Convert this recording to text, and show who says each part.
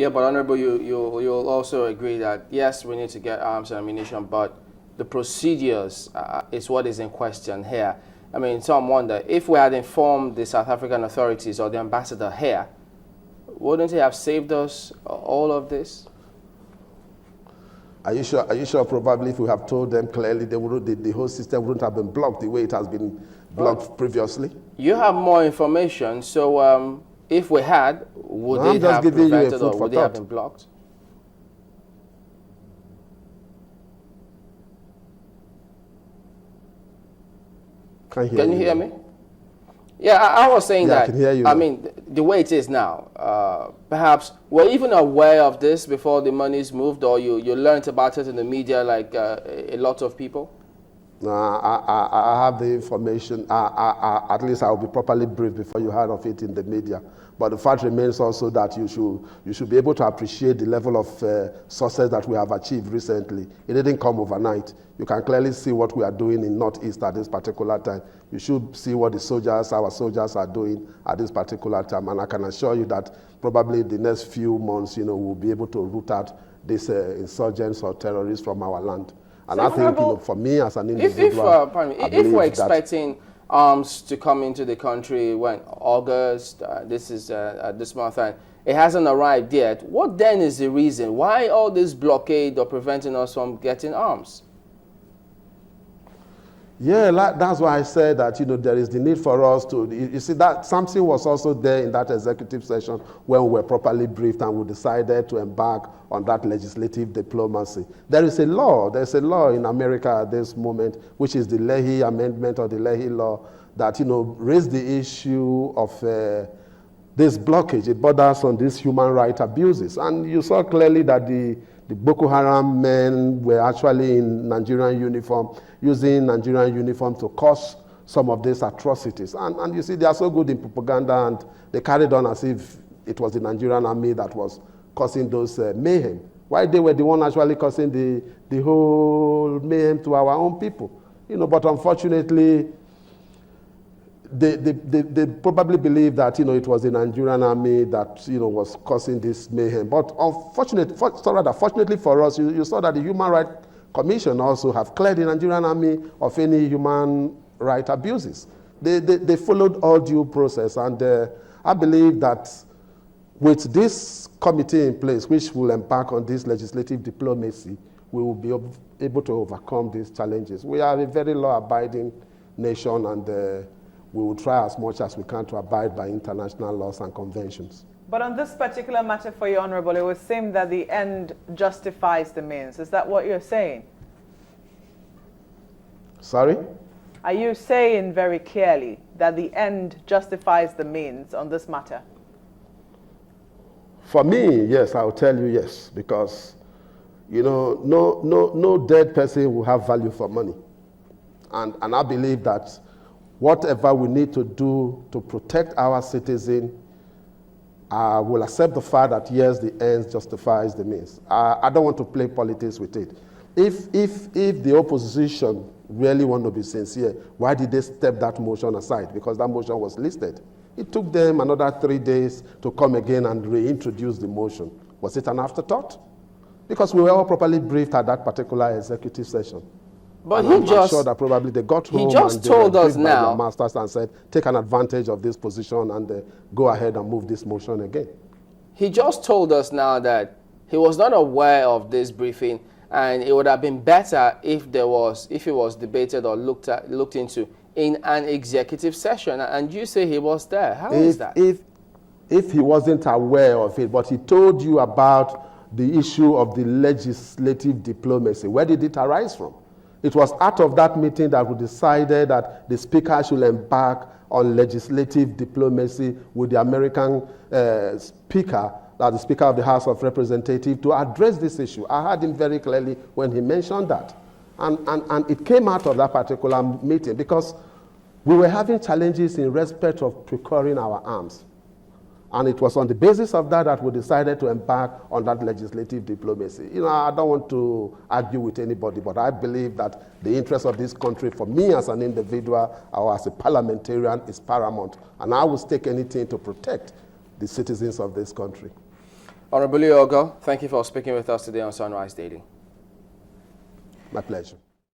Speaker 1: Yeah, but Honorable, you'll also agree that, yes, we need to get arms and ammunition, but the procedures is what is in question here. I mean, some wonder, if we had informed the South African authorities or the ambassador here, wouldn't he have saved us all of this?
Speaker 2: Are you sure? Are you sure? Probably, if we have told them clearly, they would, the whole system wouldn't have been blocked the way it has been blocked previously.
Speaker 1: You have more information, so if we had, would they have prevented or would they have been blocked? Can you hear me? Yeah, I was saying that.
Speaker 2: I can hear you
Speaker 1: I
Speaker 2: now.
Speaker 1: mean, the way it is now, perhaps we're even aware of this before the money's moved, or you learned about it in the media like a lot of people?
Speaker 2: No, I have the information. At least I will be properly briefed before you heard of it in the media. But the fact remains also that you should be able to appreciate the level of success that we have achieved recently. It didn't come overnight. You can clearly see what we are doing in Northeast at this particular time. You should see what our soldiers are doing at this particular time. And I can assure you that probably the next few months, we'll be able to root out these insurgents or terrorists from our land. And so I think, for me as an individual,
Speaker 1: if we're expecting arms to come into the country when August, this is this month, and it hasn't arrived yet, what then is the reason? Why all this blockade or preventing us from getting arms?
Speaker 2: Yeah, that's why I said that, there is the need for us to, you see, that something was also there in that executive session when we were properly briefed and we decided to embark on that legislative diplomacy. There's a law in America at this moment, which is the Leahy Amendment or the Leahy Law that, raised the issue of this blockage. It borders on these human rights abuses. And you saw clearly that the Boko Haram men were actually in Nigerian uniform, using Nigerian uniform to cause some of these atrocities. And you see, they are so good in propaganda, and they carried on as if it was the Nigerian army that was causing those mayhem. Why they were the one actually causing the whole mayhem to our own people. But unfortunately, they probably believe that it was the Nigerian army that was causing this mayhem. But fortunately for us, you saw that the Human Rights Commission also have cleared the Nigerian army of any human rights abuses. They followed all due process, and I believe that with this committee in place, which will embark on this legislative diplomacy, we will be able to overcome these challenges. We are a very law-abiding nation, and we will try as much as we can to abide by international laws and conventions.
Speaker 3: But on this particular matter for you, Honorable, it would seem that the end justifies the means. Is that what you're saying?
Speaker 2: Sorry?
Speaker 3: Are you saying very clearly that the end justifies the means on this matter?
Speaker 2: For me, yes, I'll tell you yes, because no dead person will have value for money. And I believe that whatever we need to do to protect our citizens, will accept the fact that yes, the ends justifies the means. I don't want to play politics with it. If the opposition really want to be sincere, why did they step that motion aside? Because that motion was listed. It took them another 3 days to come again and reintroduce the motion. Was it an afterthought? Because we were all properly briefed at that particular executive session.
Speaker 1: But
Speaker 2: I'm sure that probably they got home and
Speaker 1: told us now,
Speaker 2: their masters and said, take an advantage of this position and go ahead and move this motion again.
Speaker 1: He just told us now that he was not aware of this briefing, and it would have been better if it was debated or looked into in an executive session. And you say he was there. How is that?
Speaker 2: If he wasn't aware of it, but he told you about the issue of the legislative diplomacy, where did it arise from? It was out of that meeting that we decided that the speaker should embark on legislative diplomacy with the American speaker, the Speaker of the House of Representatives, to address this issue. I heard him very clearly when he mentioned that. And it came out of that particular meeting because we were having challenges in respect of procuring our arms. And it was on the basis of that we decided to embark on that legislative diplomacy. I don't want to argue with anybody, but I believe that the interest of this country, for me as an individual or as a parliamentarian, is paramount. And I will stake anything to protect the citizens of this country.
Speaker 1: Honorable Ogo, thank you for speaking with us today on Sunrise Daily.
Speaker 2: My pleasure.